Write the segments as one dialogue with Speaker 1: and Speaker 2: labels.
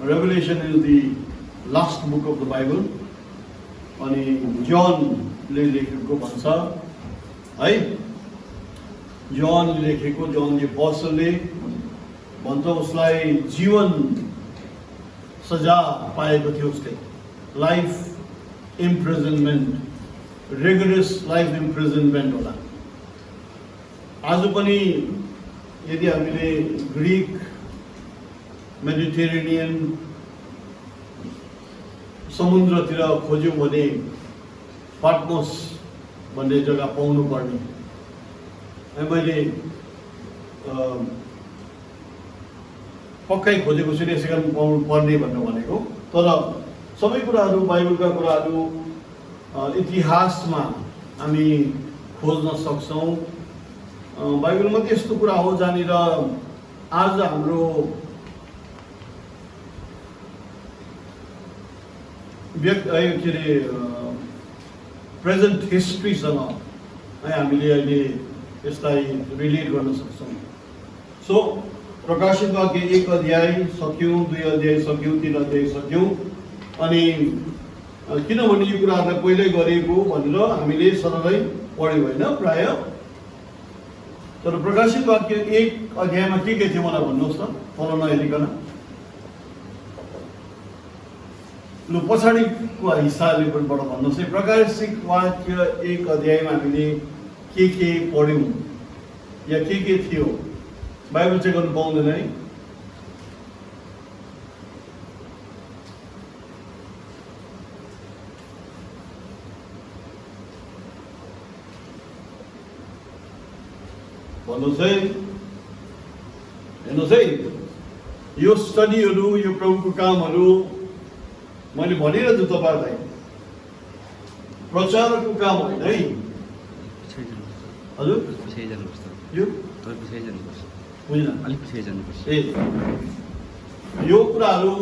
Speaker 1: Revelation is the last book of the Bible. अनि जॉनले लेखेको भन्छ है, जॉनले लेखेको, जॉनले बसले भन्छ उसलाई जीवन सजा पाएको थियो उसले, life imprisonment, regular life imprisonment होला। आज पनि यदि हामीले ग्रीक मेडिटेरेनियन समुद्रतिर खोज्यौँ भने पाटमोस भन्ने जग्गा पाउनु पर्ने। मैले पक्कै खोजेको छु यसै कारण पाउनु पर्ने भन्नु भनेको। तर सबै कुराहरू, बाइबलका कुराहरू इतिहासमा हामी खोज्न सक्छौँ। बाइबलमा त्यस्तो कुरा हो जहाँनिर आज हाम्रो के अरे प्रेजेन्ट हिस्ट्रीसँग हामीले अहिले यसलाई रिलेट गर्न सक्छौँ। सो प्रकाशित वाक्य 1 अध्याय सक्यौँ, 2 अध्याय सक्यौँ, 3 अध्याय सक्यौँ। अनि किनभने यो कुराहरूलाई पहिल्यै गरेको भनेर हामीले सरलै पढ्यौँ होइन प्राय। तर प्रकाशित वाक्य 1 अध्यायमा के थियो मलाई भन्नुहोस् त, फलो नहेरिकन। लु पछाडिको हिस्साले पनि बाट भन्नुहोस् है। प्रकाशित वाक्य 1 अध्यायमा हामीले के पढ्यौँ या के थियो? बाइबल चेक गर्नु पाउँदैन है? भन्नुहोस् है, हेर्नुहोस् है। यो स्टडीहरू, यो प्रभुको कामहरू मैले भनिरहेछु तपाईँहरूलाई, प्रचारकको काम होइन है। हजुर यो बुझ्न ए, यो कुराहरू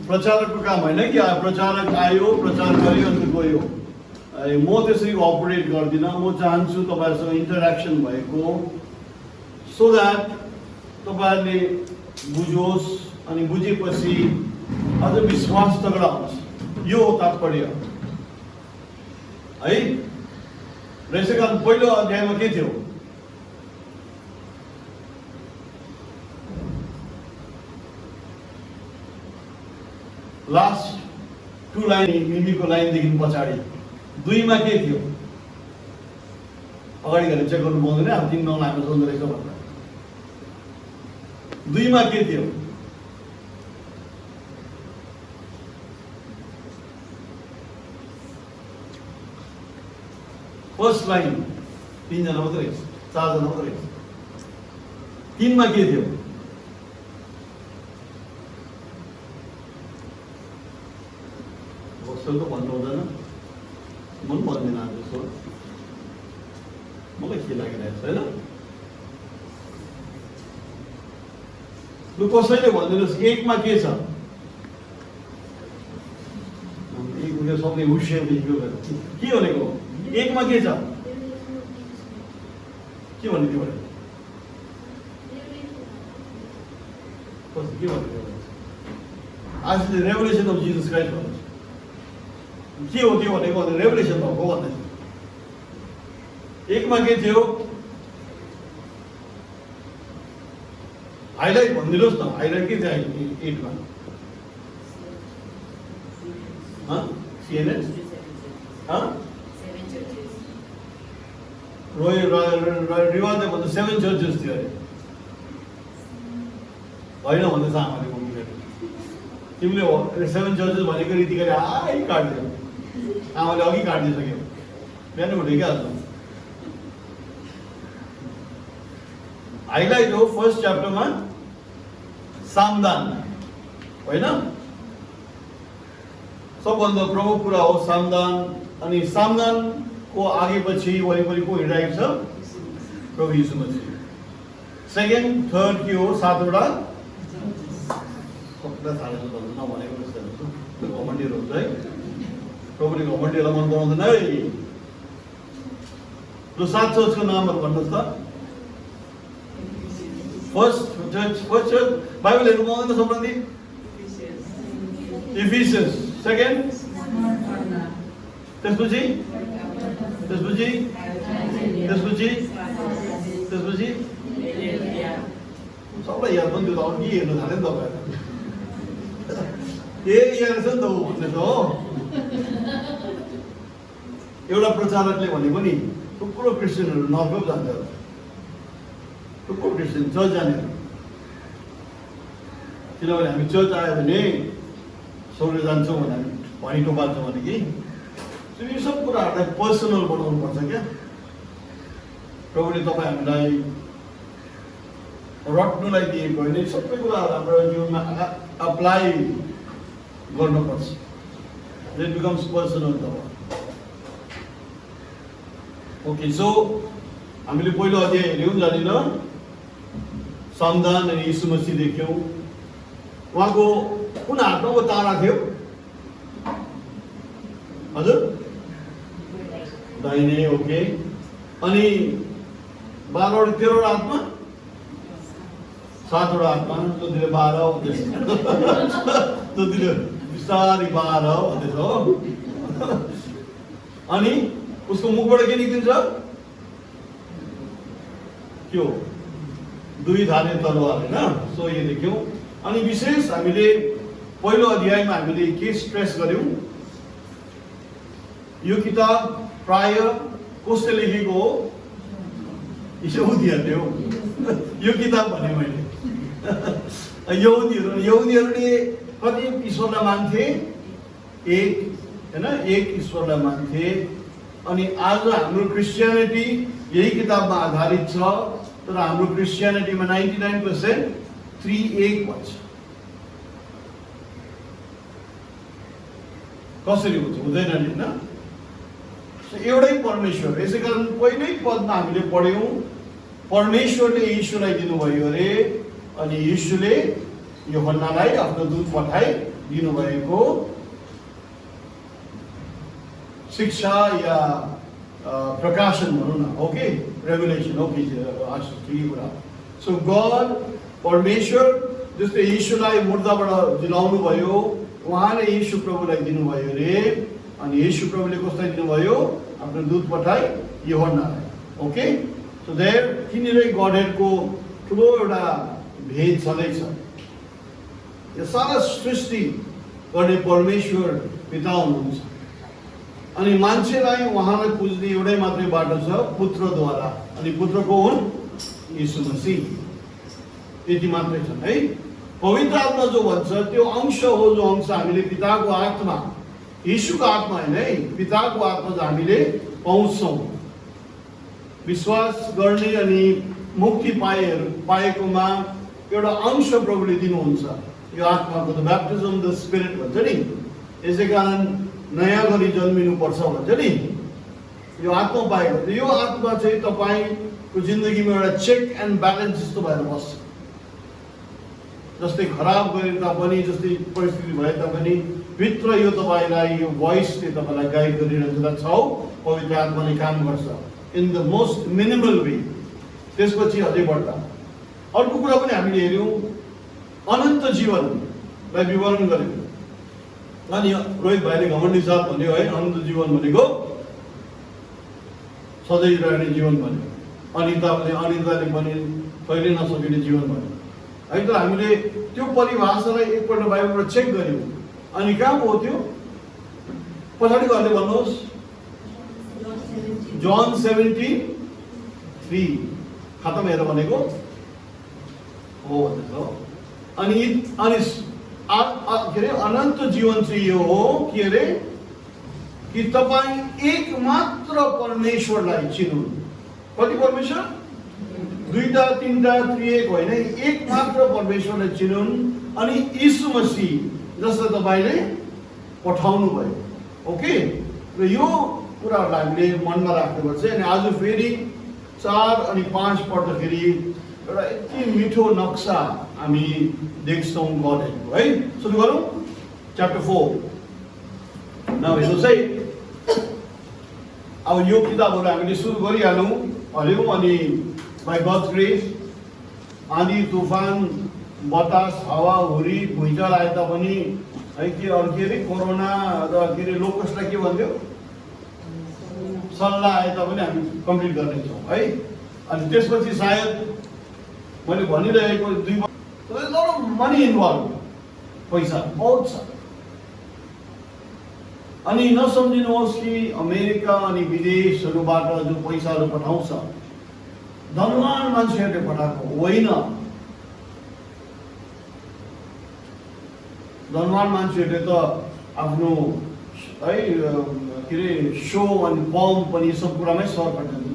Speaker 1: प्रचारकको काम होइन कि प्रचारक आयो, प्रचार गर्यो अन्त गयो। म त्यसरी अपरेट गर्दिनँ। म चाहन्छु तपाईँहरूसँग इन्टरेक्सन भएको, सो द्याट तपाईँहरूले बुझोस् अनि बुझेपछि अझ विश्वास तगडा हुन्छ। यो हो तात्पर्य है। र यसै कारण पहिलो अध्यायमा के थियो? लास्ट 2 लाइन, मिमीको लाइनदेखि पछाडि 2 मा के थियो? अगाडि गएर चेक गर्नु पाउँदैन, अब 3 9 लाइन सोध्दै रहेछ भन्दा 2 मा के थियो? फर्स्ट लाइन 3 जना मात्रै रहेछ, 4 जना मात्रै रहेछ। 3 मा के थियो? होस्टल त भन्नु हुँदैन, म पनि भन्दिनँ आज। सो मलाई के लागिरहेको छ होइन? लु कसैले भनिदिनुहोस् 1 मा के छ? एक उयो सबले हुस्याइ के भनेको? 1 मा के छ? के भन्ने थियो? के भन्ने? आज रेभोल्युसन अफ जिजस क्राइस्ट भन्नुहोस्। के हो त्यो भनेको? रेभोल्युसन भएको भन्दै 1 मा के थियो? हाइलाइट भनिदिनुहोस् न, हाइलाइट के थियो 8 मा? CNN रिवाज भन्दा 7 चर्चेस थियो अरे होइन भन्दैछ आमाले। तिमीले 7 चर्चेस भनेको रीति गरी आइ काट्दियो, आमाले अघि काटिदिइसक्यो, बिहान उठे क्या। हाइलाइट हो फर्स्ट च्याप्टरमा सामदान होइन? सबभन्दा प्रमुख कुरा हो सामदान। अनि सामदानको आगे पछि वरिपरि को हिँडिरहेको छ? प्रभु यीशु मसीह। सेकेन्ड थर्ड के हो? 7 वटा सबैलाई थाहा छ भन्नु नभनेको जस्तो त्यो घमण्डीहरू हुन्छ है। प्रभुले घमण्डीहरूलाई मन पराउँदैन है। ल 7 चर्चको नामहरू भन्नुहोस् त। फर्स्ट चर्च बाइबल हेर्नु पाउँदैन सम्बन्धी इफिसियन्स सेकेन्ड त्यसपछि सबलाई याद पनि त्यो अघि हेर्नु थाल्यो नि तपाईँहरू यहाँ रहेछ नि त ऊ भन्ने त हो एउटा प्रचारकले भनेको नि थुप्रो क्रिस्चियनहरू नर्क जान्छ थुप्रो क्रिस्चियन चर्च जाने किनभने हामी चर्च आयो भने स्वर्ग जान्छौँ भने हामी भनी टोपाल्छौँ भने कि यो सब कुराहरूलाई पर्सनल बनाउनु पर्छ क्या प्रभुले तपाईँ हामीलाई रट्नुलाई दिएको होइन सबै कुराहरू हाम्रो जीवनमा अप्लाई गर्नुपर्छ इट बिकम्स पर्सनल तब ओके सो हामीले पहिलो अध्याय हेऱ्यौँ जानिन सन्तान अनि यीशु मसीह देख्यौँ उहाँको कुन हातमा वो तारा थियो हजुर दाहिने ओके अनि 12वटा 13वटा हातमा 7वटा हातमा जतिले 12 हुँदैछ जतिले बिस्तारै 12 हुँदैछ हो अनि उसको मुखबाट के निक्लिन्छ के हो 2 धारे तरवार हैन सो यो देख्यौँ अनि विशेष हामीले पहिलो अध्यायमा हामीले के स्ट्रेस गर्यौं यो किताब प्राय कसले लेखेको हो यहुदीहरूले हो यो किताब भने मैले यहुदीहरूले कति ईश्वरलाई मान्थे एक हैन एक ईश्वरलाई मान्थे अनि आज हाम्रो क्रिस्चियनिटी यही किताबमा आधारित छ तर हाम्रो क्रिस्चियनिटीमा 99% 3 एक भन्छ कसरी हुन्छ हुँदैन नि हैन एउटै परमेश्वर यसैकारण पहिल्यै पदमा हामीले पढ्यौं परमेश्वरले यीशुलाई दिनुभयो अरे अनि यीशुले यूहन्नालाई आफ्नो दूत पठाई दिनुभएको शिक्षा या प्रकाशन भनौँ न ओके रेभेलेसन ओके ठिकै कुरा सो गॉड परमेश्वर जस्तै यीशुलाई मुर्दाबाट जिलाउनु भयो उहाँले यीशु प्रभुलाई दिनुभयो रे अनि यीशु प्रभुले कसलाई दिनुभयो आफ्नो दूत पठाई यूहन्नालाई ओके सो देयर किनेरै गॉडहेडको ठुलो एउटा भेद छँदैछ यो सारा सृष्टि गर्ने परमेश्वर पिता हुनुहुन्छ अनि मान्छेलाई उहाँलाई पुज्ने एउटै मात्रै बाटो छ पुत्रद्वारा अनि पुत्रको हुन् यीशु मसीह यति मात्रै छ है पवित्र आत्मा जो भन्छ त्यो अंश हो जो अंश हामीले पिताको आत्मा यीशुको आत्मा हैन है पिताको आत्मा जो हामीले पाउँछौं विश्वास गर्ने अनि मुक्ति पाएकोमा एउटा अंश प्रभुले दिनुहुन्छ यो आत्माको द ब्याप्टिजम द स्पिरिट भन्छ नि यसैकारण नयाँ गरी जन्मिनु पर्छ भन्छ नि यो आत्मा पाएको यो आत्मा चाहिँ तपाईको जिन्दगीमा एउटा चेक एन्ड ब्यालेन्स जस्तो भएर बस्छ जस्तै खराब गरे तापनि जस्तै परिस्थिति भए तापनि भित्र यो तपाईलाई यो भोइसले तपाईलाई गाइड गरिरहन्छ छ पवित्र आत्माले काम गर्छ in the most minimal way त्यसपछि अझै बढ्दा अर्को कुरा पनि हामीले हेर्यौं अनन्त जीवनलाई विवरण गर्यौं अनि रोहित भाइले घमण्डी साथ भन्यो है अनन्त जीवन भनेको सधैँ रहने जीवन भन्यो अनिताले पनि कहिले नसकिने जीवन भन्यो है त हामीले त्यो परिभाषालाई एकपल्ट बाइबलबाट चेक गर्यौं अनि कहाँ हो त्यो पछाडि गर्दै भन्नुहोस् जन 17:3 खतम हेर भनेको हो भनेको अनि के अरे अनन्त जीवन चाहिँ यो हो के अरे कि तपाईं एक मात्र परमेश्वरलाई चिन्नु कति परमेश्वर दुईटा तीनटा त्रिएक होइन एक मात्र परमेश्वरलाई चिनुन् अनि यीशु मसीह जसलाई तपाईले पठाउनु भयो ओके र यो कुराहरूलाई हामीले मनमा राख्नुपर्छ अनि आज फेरि 4 अनि 5 पढ्दाखेरि एउटा यति मिठो नक्सा हामी देख्छौँ गॉडहेडको है सुरु गरौँ च्याप्टर 4 नाउ हेर्नुहोस् है अब यो किताबहरू हामीले सुरु गरिहालौँ हऱ्यौँ अनि बाइ गॉड्स ग्रेस आँधी तुफान बतास हावा हुरी भुइँचालो आए तापनि है कि के अरे कोरोना र के अरे लोकसलाई के भन्थ्यो सल्लाह आए तापनि हामी कम्प्लिट गर्नेछौँ है। अनि त्यसपछि सायद मैले भनिरहेको 2 वर्ष लट अफ मनी इन्भल्भ, पैसा बहुत छ। अनि नसम्झिनुहोस् कि अमेरिका अनि विदेशहरूबाट जो पैसाहरू पठाउँछ धनवान मान्छेहरूले पठाएको होइन। धनवान मान्छेहरूले त आफ्नो है के अरे सो अनि पम पनि सब कुरामै सर पठाउँछ।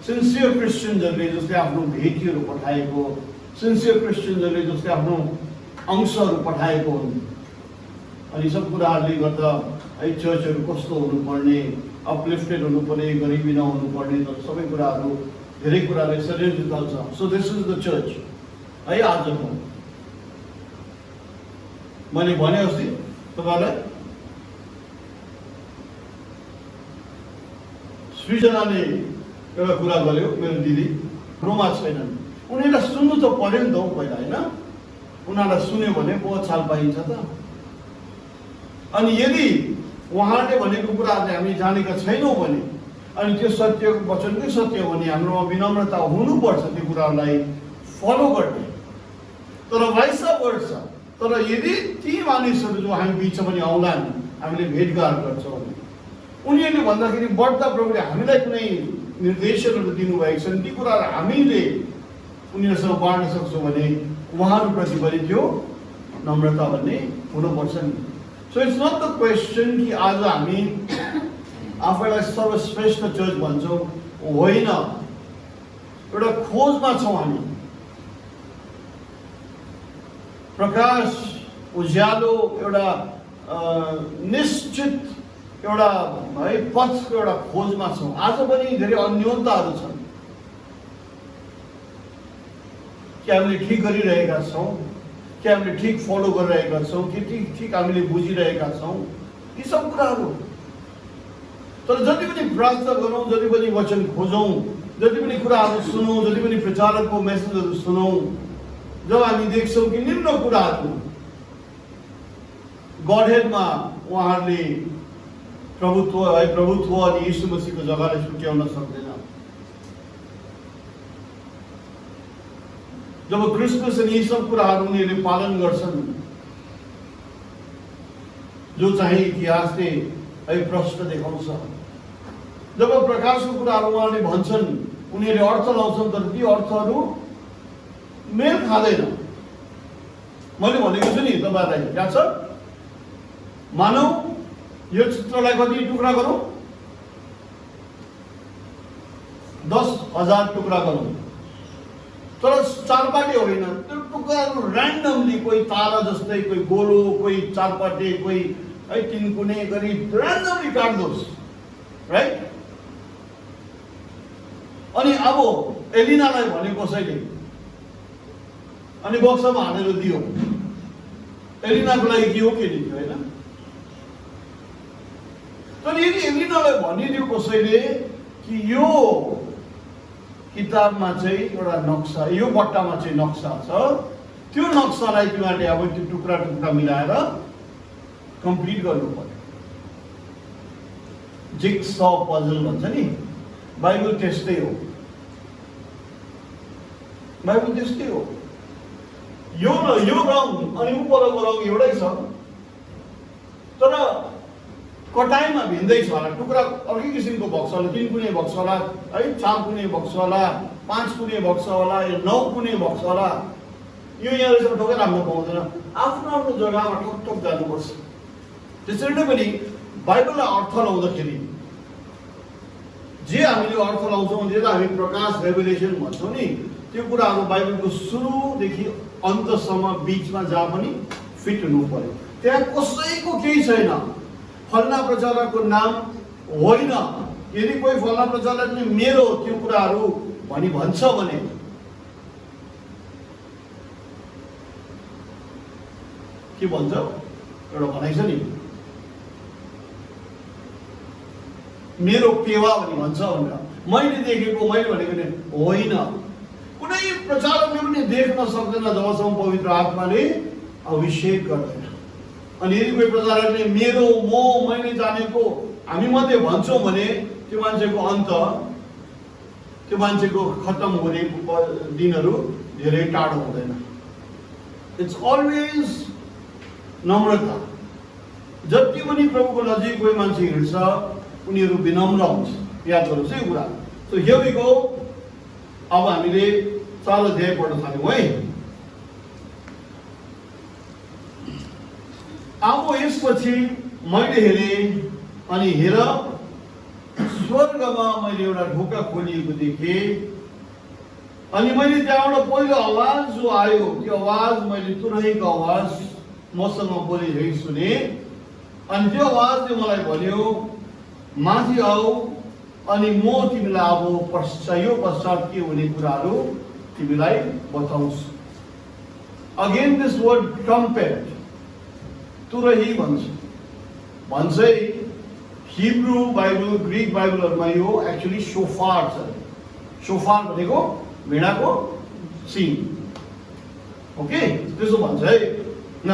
Speaker 1: सिन्सियर क्रिस्चियन्सहरूले जसले आफ्नो भेटीहरू पठाएको, सिन्सियर क्रिस्चियन्सहरूले जसले आफ्नो अंशहरू पठाएको हुन्। अनि सब कुराहरूले गर्दा है चर्चहरू कस्तो हुनुपर्ने, अपलिफ्टेड हुनुपर्ने, गरिबी नहुनुपर्ने, सबै कुराहरू धेरै कुराले शरीर निकाल्छ। So this is the church है आजको। मैले भने अस्ति तपाईँलाई सृजनाले एउटा कुरा गर्यो, मेरो दिदी रोमा छैनन्, उनीहरूलाई सुन्नु त पर्यो नि त हौ पहिला होइन। उनीहरूलाई सुन्यो भने बहुत छाल पाइन्छ त। अनि यदि उहाँले भनेको कुराहरूले हामी जानेका छैनौँ भने अनि त्यो सत्यको वचनकै सत्य हो भने हाम्रोमा विनम्रता हुनुपर्छ त्यो कुरालाई फलो गर्ने। तर वाइसा वर्ष तर यदि ती मानिसहरू जो हामी बिचमा पनि आउलान्, हामीले भेटघाट गर्छौँ, उनीहरूले भन्दाखेरि बढ्दा प्रभुले हामीलाई कुनै निर्देशनहरू दिनुभएको छन्, ती कुराहरू हामीले उनीहरूसँग बाँड्न सक्छौँ भने उहाँहरूप्रति पनि त्यो नम्रता भन्ने हुनुपर्छ नि। So it's not the question कि आज हामी आफैलाई सर्वश्रेष्ठ चर्च भन्छौँ, होइन। एउटा खोजमा छौँ हामी। प्रकाश उज्यालो एउटा निश्चित एउटा है पथको एउटा खोजमा छौँ। आज पनि धेरै अन्योन्यताहरू छन् कि हामीले ठिक गरिरहेका छौँ, कि हामीले ठिक फलो गरिरहेका छौँ, कि ठिक हामीले बुझिरहेका छौँ, यी सब कुराहरू। तर जति पनि प्रार्थना गरौँ, जति पनि वचन खोजौँ, जति पनि कुराहरू सुनौँ, जति पनि प्रचारकको मेसेजहरू सुनौँ, जब हामी देख्छौँ कि निम्न कुराहरू गडहेडमा उहाँहरूले प्रभुत्व अनि यीशु मसीहको जग्गालाई छुट्याउन सक्दैन। जब क्रिसमस अनि यी सब कुराहरू उनीहरूले पालन गर्छन् जो चाहिँ इतिहासले है प्रश्न देखाउँछ, जब प्रकाशको कुराहरू उहाँले भन्छन्, उनीहरूले अर्थ लाउँछन्, तर ती अर्थहरू मेल खाँदैन। मैले भनेको छु नि तपाईँहरूलाई, याद छ? मानौ यो चित्रलाई कति टुक्रा गरौँ? 10,000 टुक्रा गरौँ, तर चारपाटे होइन। त्यो टुक्राहरू ऱ्यान्डमली, कोही तारा जस्तै, कोही गोलो, कोही चारपाटे, कोही है तिनकुने गरी ऱ्यान्डमली काट्दोस्, राइट? अनि अब एलिनालाई भने कसैले अनि बक्सामा हालेर दियो, एलिनाको लागि के हो के दियो होइन? तर यदि एलिनालाई भनिदियो कसैले कि यो किताबमा चाहिँ एउटा नक्सा, यो बट्टामा चाहिँ नक्सा छ, त्यो नक्सालाई तिमीहरूले अब त्यो टुक्रा टुक्रा मिलाएर कम्प्लिट गर्नु पर्यो। जिग्सॉ पजल भन्छ नि, बाइबल त्यस्तै हो। बाइबल त्यस्तै हो। यो रङ अनि उपरको रङ एउटै छ, तर कटाइमा भिन्दै छ होला। टुक्रा अर्कै किसिमको भएको छ होला, 3 कुने भएको छ होला है, 4 कुने भएको छ होला, 5 कुने भएको छ होला, 9 कुने भएको छ होला। यो यहाँले ठोकेर राख्न पाउँदैन, आफ्नो आफ्नो जग्गामा ठोक जानुपर्छ। त्यसरी नै पनि बाइबललाई अर्थ लाउँदाखेरि जे हामीले अर्थ लाउँछौँ, जे हामी प्रकाश रेभेलेसन भन्छौँ नि, त्यो कुराहरू बाइबलको सुरुदेखि अन्तसम्म बिचमा जहाँ पनि फिट हुनु पर्यो। त्यहाँ कसैको केही छैन, फल्ना प्रचारकको नाम होइन। यदि कोही फल्ना प्रचारकले मेरो त्यो कुराहरू भन्छ भने के भन्छ, एउटा भनाइ छ नि, मेरो पेवा भनी भन्छ भनेर। मैले देखेको, मैले भनेको नि होइन। कुनै प्रचारकले पनि देख्न सक्दैन जबसम्म पवित्र आत्माले अभिषेक गर्दैन। अनि यदि कोही प्रचारकले मेरो मैले जानेको हामी मात्रै भन्छौँ भने त्यो मान्छेको अन्त, त्यो मान्छेको खत्तम हुने दिनहरू धेरै टाढो हुँदैन। It's always Namrata. जति पनि प्रभुको नजिक कोही मान्छे हिँड्छ उनीहरू विनम्र हुन्छ। याद गर्नुहोस् है कुरा। So here we go. अब हामीले 4 अध्याय पढ्न थाल्यौँ है। अब यसपछि मैले हेरेँ अनि हेर स्वर्गमा मैले एउटा ढोका खोलिएको देखेँ अनि मैले त्यहाँबाट पहिलो आवाज जो आयो त्यो आवाज मैले तुरैको आवाज मसँग बोलिरहेको सुने अनि त्यो आवाजले मलाई भन्यो माथि आऊ अनि म तिमीलाई अब पश्चात के हुने कुराहरू तिमीलाई बताउँछु। अगेन दिस वर्ड ट्रम्पेट तुरही भन्छ हिब्रू बाइबल ग्रीक बाइबलहरुमा यो एक्चुअली शोफार छ। शोफार भनेको वीणाको सिङ। ओके त्यसो भन्छ है न।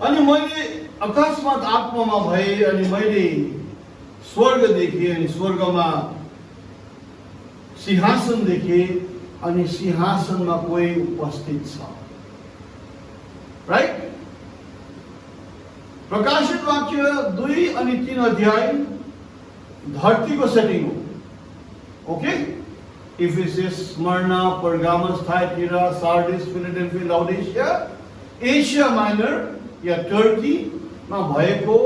Speaker 1: अनि मैले अकस्मात आत्मामा भए अनि मैले स्वर्ग देखेँ अनि स्वर्गमा सिंहासन देखेँ अनि सिंहासनमा कोही उपस्थित छ। राइट। प्रकाशित वाक्य 2 अनि 3 अध्याय धरतीको सेटिङ हो। Okay Ephesus Smyrna Pergamum Thyatira Sardis Philadelphia Laodicea Asia Minor या टर्की मा भएको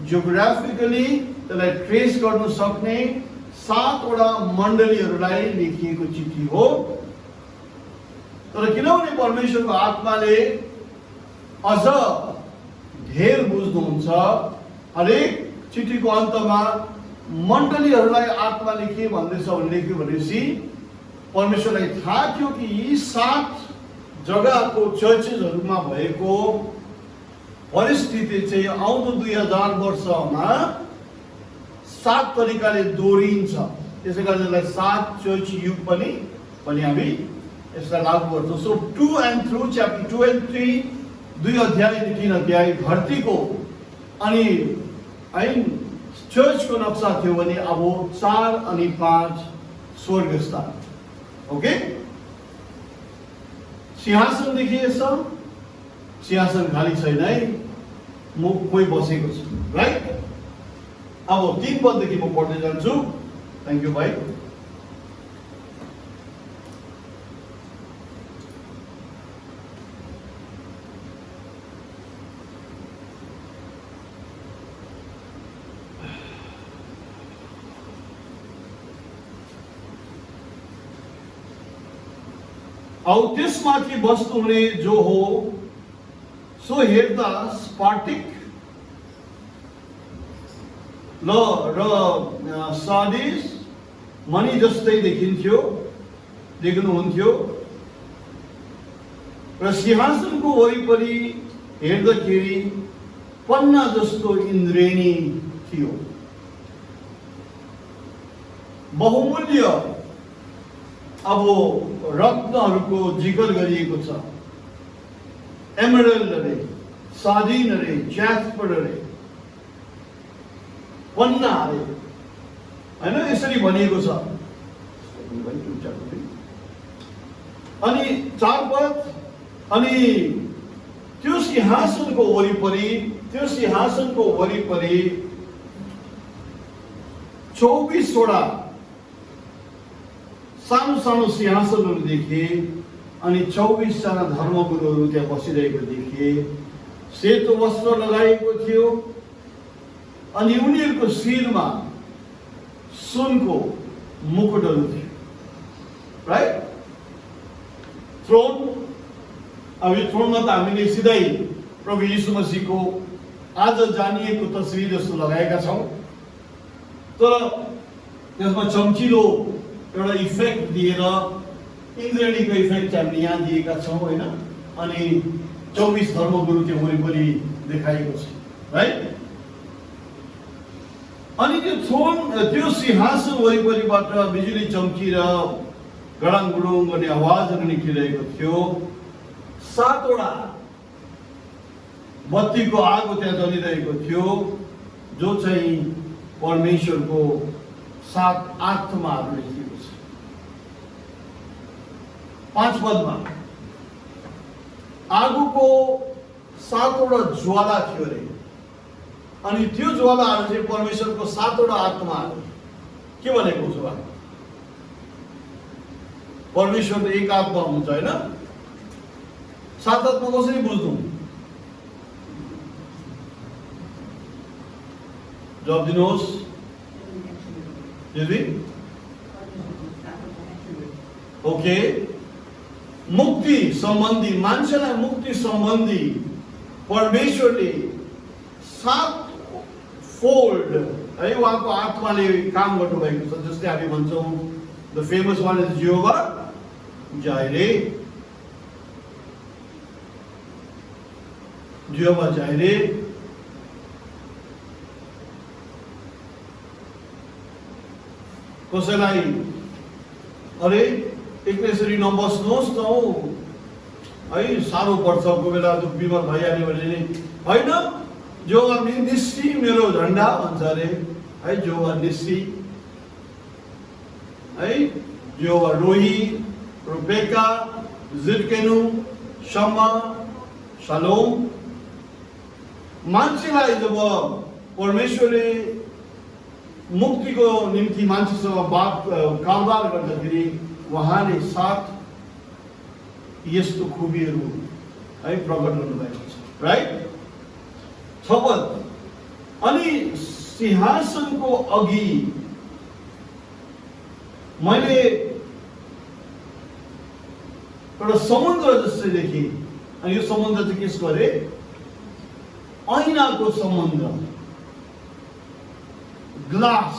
Speaker 1: जियोग्राफिकली त्यसलाई ट्रेस गर्न सक्ने 7 वटा मण्डलीहरूलाई लेखिएको चिठी हो। तर किनभने परमेश्वरको आत्माले अझ धेर बुझ्नुहुन्छ हरेक चिठीको अन्तमा मण्डलीहरूलाई आत्माले के भन्दैछ भने लेख्यो भनेपछि परमेश्वरलाई थाहा थियो कि यी 7 जग्गाको चर्चेसहरूमा भएको परिस्थिति चाहिँ आउँदो 2000 वर्षमा 7 तरिकाले दोहोरिन्छ। त्यसैकारण यसलाई 7 चर्च युग पनि हामी यसलाई लागू गर्छौँ। So 2 and through chapter 2 and 3 2 अध्याय अनि 3 अध्याय धरतीको अनि चर्चको नक्सा थियो भने अब 4 अनि 5 स्वर्ग स्थान। ओके सिंहासन देखिएछ। सिंहासन खाली छैन है, कोही बसेको छ। राइट। अब 3 पददेखि म पढ्दै जान्छु। थ्याङ्क यू भाइ। औ त्यसमाथि बस्नुहुने जो हो सो हेर्दा स्पार्टिक र सार्डिस मणि जस्तै देख्नुहुन्थ्यो र सिंहासनको वरिपरि हेर्दाखेरि पन्ना जस्तो इन्द्रेणी थियो। बहुमूल्य अब रत्नहरूको जिकर गरिएको छ। एमरल्ड अरे, सार्डिन अरे, ज्यास्पर अरे, पन्ना अरे हैन यसरी भनिएको छ। अनि 4 पद अनि त्यो सिंहासनको वरिपरि 24 वटा सानो सिंहासनहरू देखे अनि 24 जना धर्मगुरुहरू त्यहाँ बसिरहेको देखे। सेतो वस्त्र लगाएको थियो अनि उनीहरूको शिरमा सुनको मुकुटहरू थियो। राइट। थ्रोन। अब यो थ्रोनमा त हामीले सिधै प्रभु यीशु मसीहको आज जानिएको तस्बिर जस्तो लगाएका छौँ, तर त्यसमा चम्किलो एउटा इफेक्ट दिएर इन्द्रेणीको इफेक्ट हामीले यहाँ दिएका छौँ होइन। अनि 24 धर्मगुरु त्यो वरिपरि देखाइएको छ। राइट। अनि त्यो सिंहासन वरिपरिबाट बिजुली चम्किएर गडाङ गुडुङ गर्ने आवाजहरू निक्लिरहेको थियो। 7 वटा बत्तीको आगो त्यहाँ जलिरहेको थियो, जो चाहिँ परमेश्वरको 7 आत्माहरू लेखिएको छ। 5 पदमा आगोको 7वटा ज्वाला थियो रे, अनि त्यो ज्वालाहरू चाहिँ परमेश्वरको 7वटा आत्माहरू। के भनेको छ? परमेश्वर त एक आत्मा हुन्छ हैन? 7 आत्मा कसरी बुझ्नु? जवाब दिनुहोस्। ओके, मुक्ति सम्बन्धी, मान्छेलाई मुक्ति सम्बन्धी परमेश्वरले 7 फोल्ड है उहाँको आत्माले काम गर्नुभएको छ। जस्तै हामी भन्छौँ the famous one is Jehovah Jireh, Jehovah Jireh. कसैलाई अरे एकले यसरी नबस्नुहोस् न हौ है, साह्रो पर्छ, कोही बेला बिमार भइहाल्यो भने होइन, जेहोवा निस्सी मेरो झन्डा भन्छ अरे है, जेहोवा निस्सी है, जेहोवा रोही, रुबेका, जिर्केनु, शमा, शालोम। मान्छेलाई जब परमेश्वरले मुक्तिको निम्ति मान्छेसँग कारोबार गर्दाखेरि उहाँले 7 यस्तो खुबीहरू है प्रकट गर्नुभएको छ, राइट? 6 पद, अनि सिंहासनको अघि मैले एउटा समुद्र जस्तै देखेँ। अनि यो समुद्र चाहिँ केसको अरे? ऐनाको समुद्र, ग्लास,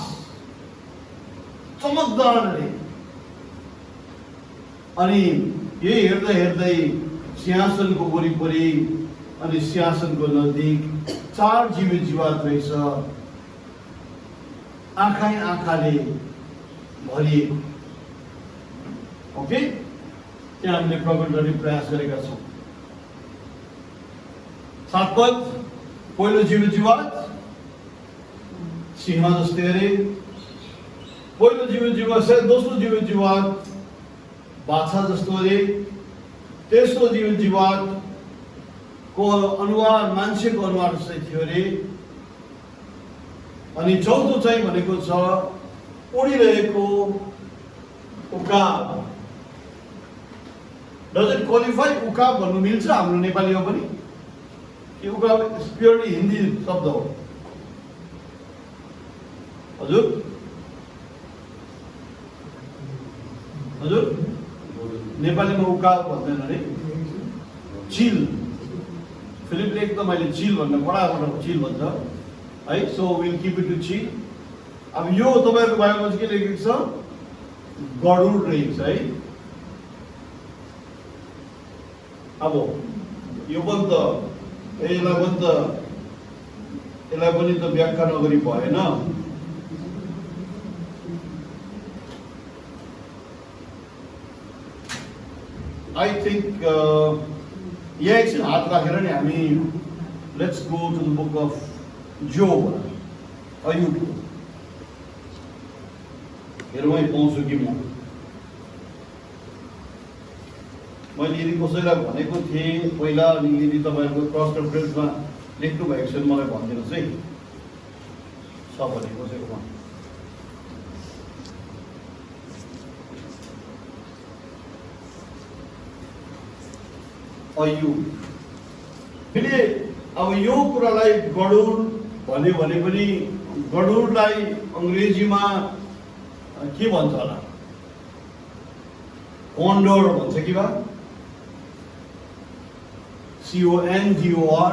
Speaker 1: चमकदार अरे। अनि यही हेर्दै हेर्दै सिंहासनको वरिपरि अनि सिंहासनको नजिक 4 जीवित जीवात रहेछ, आँखै आँखाले भरिएको। ओके, त्यहाँ हामीले प्रकट गर्ने प्रयास गरेका छौँ। 7 पद, पहिलो जीवित जीवात सिंह जस्तै अरे, पहिलो जीवित जीवात, दोस्रो जीवित जीवात बाछा जस्तो अरे, तेस्रो जीवित जीवात को अनुहार मान्छेको अनुहार जस्तै थियो अरे, अनि चौथो चाहिँ भनेको छ उडिरहेको उकाब। Does it qualify? उकाब भन्नु मिल्छ हाम्रो नेपालीमा पनि कि उकाब प्योरली हिन्दी शब्द हो? हजुर हजुर, नेपालीमा उकाब भन्दैन अरे, चिल। फिलिपले एकदम अहिले चिल भन्न बडाबाट चिल भन्छ है, so will keep it to चिल। अब यो तपाईँहरूको बारेमा चाहिँ के लेखेको छ? गरुड रहेछ है। अब यो पनि त यसलाई पनि त व्याख्या नगरी भएन। आई थिंक यहाँ एकछिन हात राखेर नि हामी let's go to the book of Job, अयुब। हेरौँ पाउँछु कि मैले यदि कसैलाई भनेको थिएँ पहिला, अनि यदि तपाईँहरूको क्रस रेफरेन्समा लेख्नु भएको छ मलाई भनिदिनुहोस् है, छ भने कसैकोमा। अयुब। फेरि अब यो कुरालाई गरुड भन्यो भने पनि गरुडलाई अङ्ग्रेजीमा के भन्छ होला? कन्डोर भन्छ कि बा? CONDOR.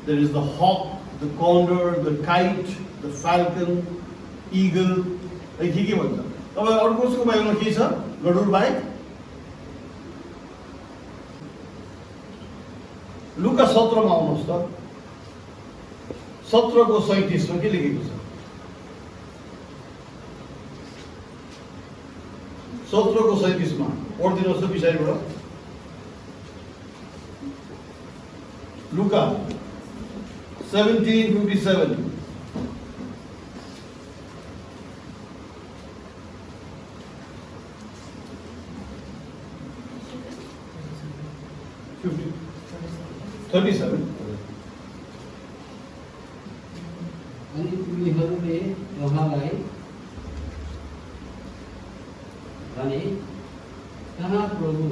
Speaker 1: There is the hawk, the condor, the kite, the falcon, eagle. के भन्छ? तपाईँ अरू कसको बारेमा के छ गरुड बाहेक? लुका 17 मा आउनुहोस् त। 17 को 37 मा के लेखेको छ? 17 को 37 मा पढिदिनुहोस् त पछाडिबाट। लुका 17:57. $37.
Speaker 2: अनि उनीहरूले उहाँलाई भने, कहाँ प्रभु?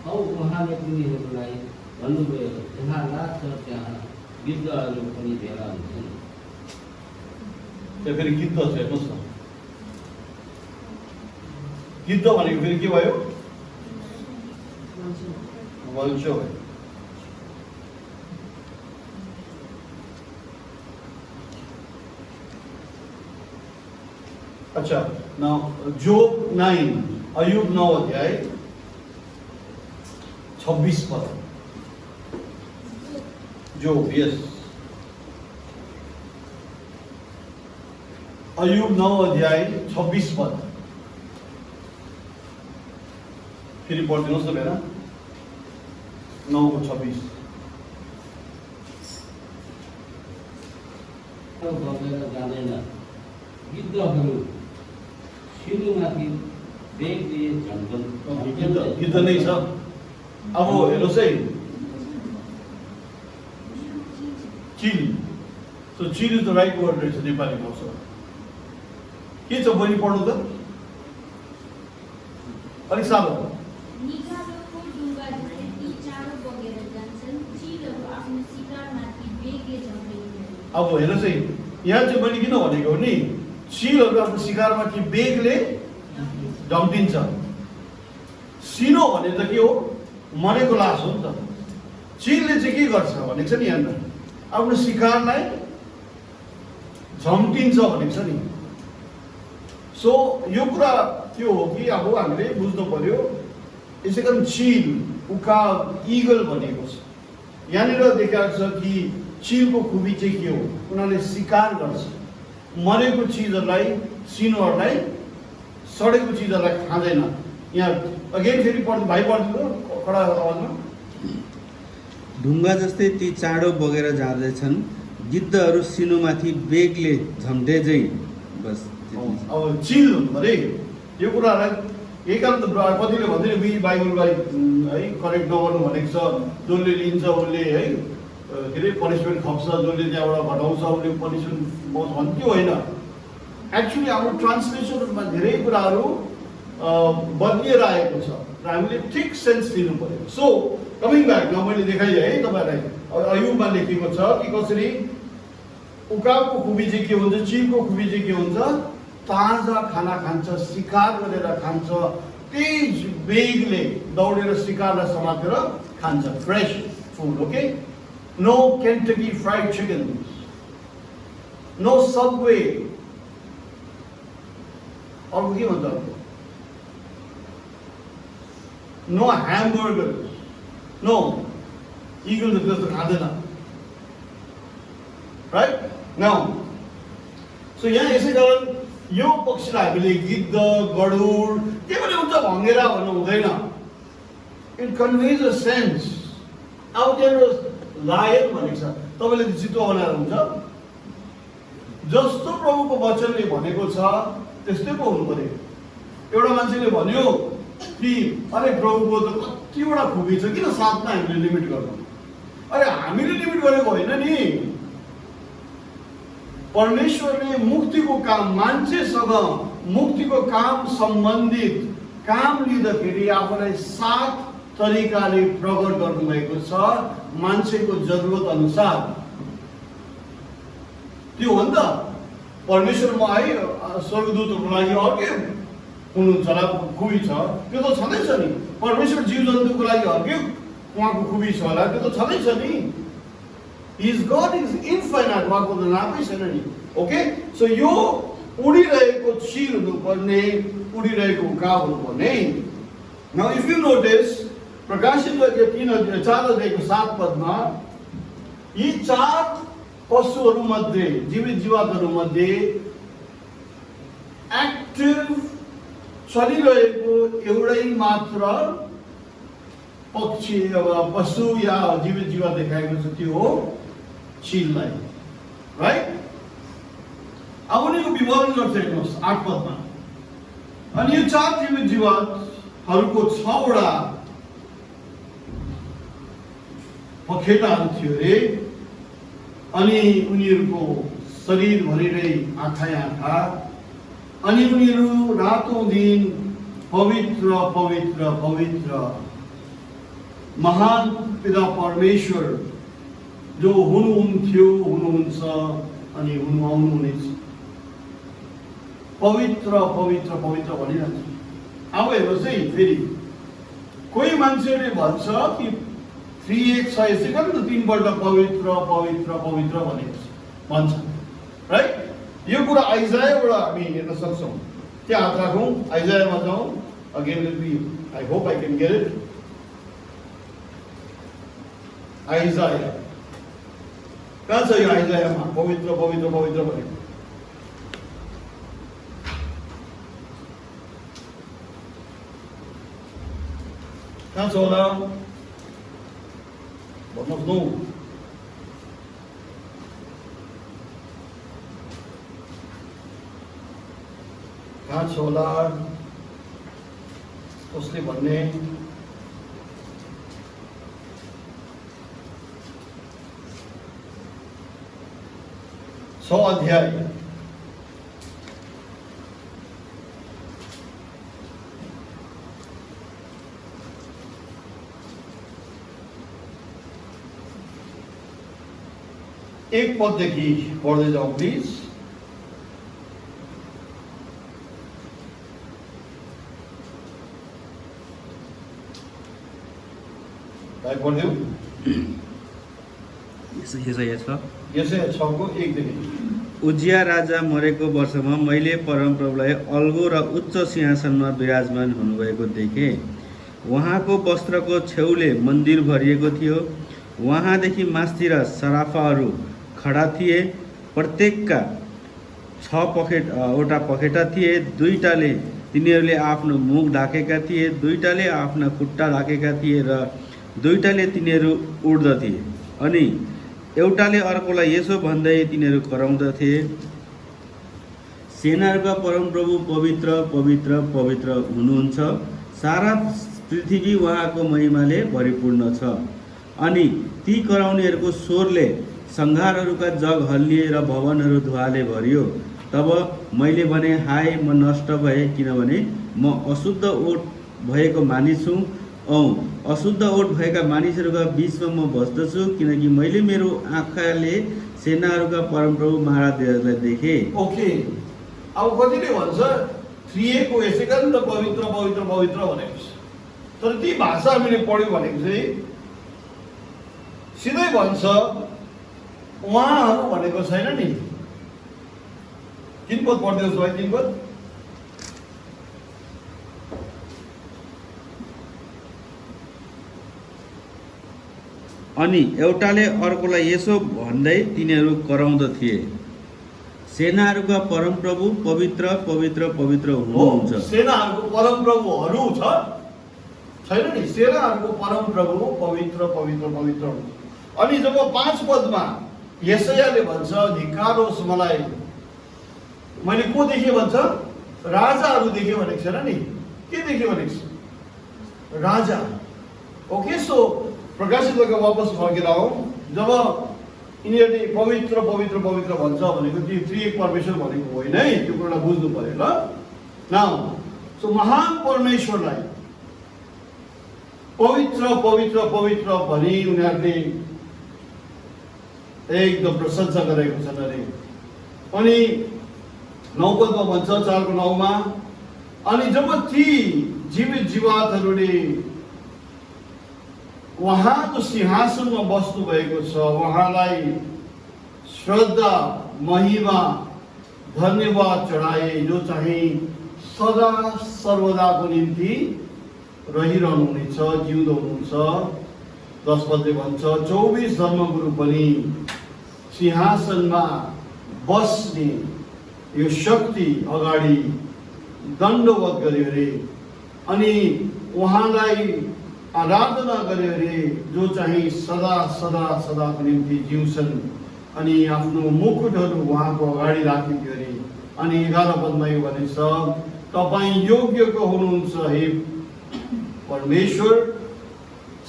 Speaker 2: औ उहाँले उनीहरूलाई भन्नुभयो, जहाँ लाग्छ त्यहाँ गिद्धहरू पनि भेला हुन्छन्।
Speaker 1: त्यो फेरि गिद्ध छ, हेर्नुहोस् न। गिद्ध भनेको फेरि के भयो? वंश भयो। अच्छा, नाउ जोब 9, अयुब 9 अध्याय 26 पद। जोब, यस, अयुब 9 अध्याय 26 पद। फेरि पढिदिनुहोस् न बेला, 9:26।
Speaker 2: बगेर जाँदैन, गिद्धहरू सिनुमाथि बेगले झम्झम।
Speaker 1: गिद्ध नै छ। अब हेर्नुहोस् है, चिल, सो चिल इज द राइट वर्ड रहेछ नेपाली भाषा। के छ बहिनी, पढ्नु त अलिक साह्रो।
Speaker 3: निगालोको ढुङ्गा जस्तै ती चाँडो बगेर जान्छन्, चिलहरू आफ्नो शिकारमाथि बेगले झम्टिन्छन्।
Speaker 1: अब हेर्नुहोस् है, यहाँ चाहिँ मैले किन भनेको हो नि, चिलहरू आफ्नो शिकारमाथि बेगले झम्टिन्छ। सिनो भने त के हो? मरेको लास हो नि त। चिलले चाहिँ के गर्छ भनेको छ नि, यहाँ आफ्नो शिकारलाई झम्टिन्छ भनेको छ नि। सो यो कुरा के हो कि अब हामीले बुझ्नु पर्यो। यसै कारण चिल, उकाब, इगल भनेको छ। यहाँनिर देखाएको छ कि चिलको खुबी चाहिँ के हो? उनीहरूले शिकार गर्छ, मरेको चिजहरूलाई, सिनोहरूलाई, सडेको चिजहरूलाई खाँदैन। यहाँ अगेन फेरि पढ्नु, भाइ पढ्नु कडा आवाजमा।
Speaker 4: ढुङ्गा जस्तै ती चाँडो बगेर जाँदैछन्, गिद्धहरू सिनुमाथि बेगले झम्टेझै। बस
Speaker 1: अब चिल हुनु अरे यो कुरालाई यही कारण त कतिले भन्दैन बी बाइबललाई है करेक्ट नगर्नु भनेको छ। जसले लिन्छ उसले है के अरे पनिसमेन्ट खप्छ, जसले त्यहाँबाट घटाउँछ उसले पनिसमेन्ट पाउँछ भन्ने त्यो होइन। एक्चुअली हाम्रो ट्रान्सलेसनमा धेरै कुराहरू बदलिएर आएको छ र हामीले ठिक सेन्स लिनु पर्यो। सो कमिङ ब्याक, न मैले देखाइदिएँ है तपाईँलाई, अयुबमा लेखेको छ कि कसरी उकाबको खुबी चाहिँ के हुन्छ, चिलको खुबी चाहिँ के हुन्छ? ताजा खाना खान्छ, शिकार गरेर खान्छ, तेज बेगले दौडेर शिकारलाई समातेर खान्छ, fresh food. Okay, no Kentucky fried chicken, no Subway, अर्को के भन्छ अर्को, नो ह्यामबर्गर, नो, इगल त त्यस्तो खाँदैन, राइट? नाउ सो यहाँ यसै कारण यो पक्षलाई हामीले गिद्ध, गरुड के पनि हुन्छ भँगेरा भन्नु हुँदैन। It conveys a sense. अब त्यहाँनिर लायन भनेको छ, तपाईँले त्यो चित्त बनाएर हुन्छ जस्तो प्रभुको वचनले भनेको छ त्यस्तै पो हुनु पर्यो। एउटा मान्छेले भन्यो कि अरे प्रभुको त कतिवटा खुबी छ, किन 7मा हामीले लिमिट गर्छौँ? अरे हामीले लिमिट गरेको होइन नि, परमेश्वरले मुक्तिको काम, मान्छेसँग मुक्तिको काम सम्बन्धित काम लिँदाखेरि आफूलाई 7 तरिकाले प्रकट गर्नुभएको छ, मान्छेको जरुरत अनुसार। त्यो हो नि त। परमेश्वरमा है स्वर्गदूतहरूको लागि अर्कै हुनुहुन्छ होला, खुबी छ, त्यो त छँदैछ नि। परमेश्वर जीव जन्तुको लागि अर्कै उहाँको खुबी छ होला, त्यो त छँदैछ नि। His God is infinite, उहाँको त नामै छैन नि। ओके, सो यो उडिरहेको चिल हुनुपर्ने, उडिरहेको उकाब हुनुपर्ने। नाउ इफ यु नोटिस, प्रकाशित 4:7 पदमा यी 4 पशुहरू मध्ये, जीवित जीवातहरू मध्ये एक्टिभ चलिरहेको एउटै मात्र पक्षी अब पशु या जीवित जीवा देखाएको छ त्यो हो चिललाई, राइट। अब उनीको विवरण गर्छ हेर्नुहोस् 8 पदमा। अनि यो 4 जीवित जीवहरूको 6 वटा पखेटाहरू थियो रे, अनि उनीहरूको शरीर भरिरै आँखा आँखा, अनि उनीहरू रातौं दिन पवित्र पवित्र पवित्र महान पिता परमेश्वर जो हुनुहुन्थ्यो, हुनुहुन्छ अनि हुनु आउनुहुनेछ, पवित्र पवित्र पवित्र भनिरहन्छ। अब हेर्नुहोस् है, फेरि कोही मान्छेले भन्छ कि 3 छ यसै कारण त 3 पल्ट पवित्र पवित्र पवित्र भन्छ, राइट। यो कुरा आइजायाबाट हामी हेर्न सक्छौँ। त्यहाँ हात राखौँ, आइजायामा जाउँ। Again let me, I hope I can get it. Isaiah कहाँ छ यो आइजायामा पवित्र पवित्र पवित्र भनेको? कहाँ छ होला भन्नुहोस् न। कहाँ छ होला? कसले भन्ने? 6 अध्याय। एक पददेखि पढ्दै जाउँ प्लिज। पढ्यौ? यसै 6 को 1 देखि।
Speaker 4: उजिया राजा मरेको वर्षमा मैले परमप्रभुलाई अल्गो र उच्च सिंहासनमा विराजमान हुनुभएको देखेँ। उहाँको वस्त्रको छेउले मन्दिर भरिएको थियो। उहाँदेखि मास्तिर सराफाहरू खडा थिए। प्रत्येकका 6 पखेटा थिए। 2टाले तिनीहरूले आफ्नो मुख ढाकेका थिए, 2टाले आफ्ना खुट्टा ढाकेका थिए र 2टाले तिनीहरू उड्दथे। अनि एउटाले अर्कोलाई यसो भन्दै तिनीहरू कराउँदथे, सेनाहरूका परमप्रभु पवित्र पवित्र पवित्र हुनुहुन्छ, सारा पृथ्वी उहाँको महिमाले भरिपूर्ण छ। अनि ती कराउनेहरूको स्वरले सङ्घारहरूका जग हल्लिए र भवनहरू धुवाले भरियो। तब मैले भने, हाय म नष्ट भएँ, किनभने म अशुद्ध ओठ भएको मानिस हुँ औ अशुद्ध ओठ भएका मानिसहरूका बीचमा म बस्दछु, किनकि मैले मेरो आँखाले सेनाहरूका परमप्रभु महाराजलाई देखेँ।
Speaker 1: ओके, अब कतिले भन्छ 3 को यसै कारण त पवित्र पवित्र पवित्र भनेको छ। तर ती भाषा हामीले पढ्यो भनेको चाहिँ सिधै भन्छ उहाँहरू भनेको छैन नि। 3 पद पढ्दिनुहोस् भाइ, 3 पद।
Speaker 4: अनि एउटाले अर्कोलाई यसो भन्दै तिनीहरू कराउँदथे, सेनाहरूका परमप्रभु पवित्र पवित्र पवित्र हुनुहुन्छ।
Speaker 1: सेनाहरूको परमप्रभुहरू छैन नि, सेनाहरूको परमप्रभु पवित्र पवित्र पवित्र हुनुहुन्छ। अनि जब 5 पदमा यशायाले भन्छ, धिक्कार होस् मलाई, मैले को देखेँ भन्छ? राजाहरू देखेँ भनेको छैन नि। के देखेँ भनेको छ? राजा। ओके, सो प्रकाशित गरेर वापस फर्केर आउँ। जब यिनीहरूले पवित्र पवित्र पवित्र भन्छ भनेको त्यो 3 परमेश्वर भनेको होइन है, त्यो कुरालाई बुझ्नु पर्यो ल। नाउ सो महान परमेश्वरलाई पवित्र पवित्र पवित्र भनी उनीहरूले एकदम प्रशंसा गरेको छन् अरे। अनि 9 पदमा भन्छ, 4 को 9 मा, अनि जब ती जीवित जीवातहरूले उहाँको सिंहासनमा बस्नु भएको छ, उहाँलाई श्रद्धा महिमा धन्यवाद चढाए, जो चाहिँ सदा सर्वदाको निम्ति रहिरहनुहुनेछ, जिउँदो हुनुहुन्छ। 10 पदले भन्छ, 24 धर्मगुरु पनि सिंहासनमा बस्ने यो शक्ति अगाडि दण्डवत गर्यो अरे। अनि उहाँलाई आराधना गरे अरे जो चाहिँ सदा सदा सदाको निम्ति जिउँछन् अनि आफ्नो मुकुटहरू उहाँको अगाडि राखिदियो अरे। अनि 11 पदमा यो भनेछ, तपाईँ योग्यको हुनुहुन्छ हे परमेश्वर,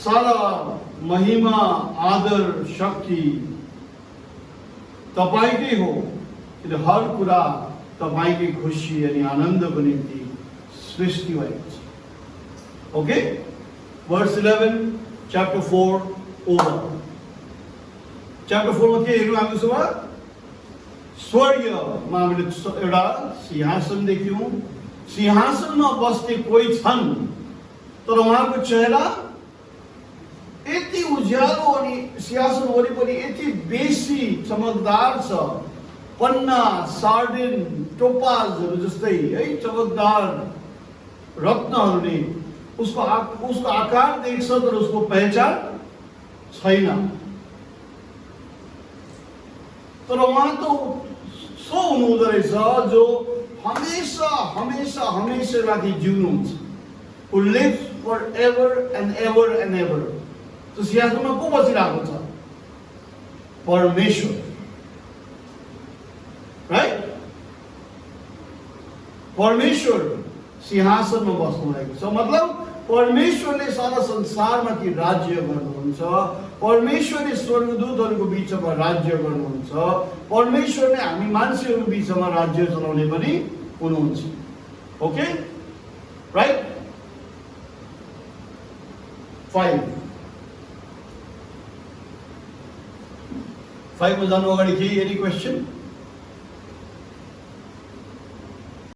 Speaker 1: सारा महिमा आदर शक्ति तपाईँकै हो, किन हर कुरा तपाईँकै खुसी अनि आनन्दको निम्ति सृष्टि भएको छ। Okay, verse 11 chapter 4 over. Chapter 4 मा के हेर्नु हामी सुबह स्वर्गमा हामीले एउटा सिंहासन देख्यौं। सिंहासनमा बस्ने कोही छन्, तर उहाँको चेहरा यति उज्यालो अनि सिंहासन वरिपरि यति बेसी चमकदार छ, पन्ना सार्डिन टोपाजहरू जस्तै है चमकदार रत्नहरूले उसको आकार देख्छ, तर उसको पहिचान छैन। तर उहाँ त सो हुनुहुँदो रहेछ जो हमेशा हमेशा हमेशा लागि जिउनुहुन्छ, who lives forever and ever and ever। त्यो सिंहासनमा को बसिरहेको छ? परमेश्वर, राइट? परमेश्वर सिंहासनमा बस्नुभएको छ, मतलब परमेश्वरले सारा संसारमाथि राज्य गर्नुहुन्छ, परमेश्वरले स्वर्गदूतहरूको बिचमा राज्य गर्नुहुन्छ, परमेश्वरले हामी मान्छेहरूको बिचमा राज्य चलाउने पनि हुनुहुन्छ। Okay, right? 5 मा जानु अगाडि केही एनी क्वेसन?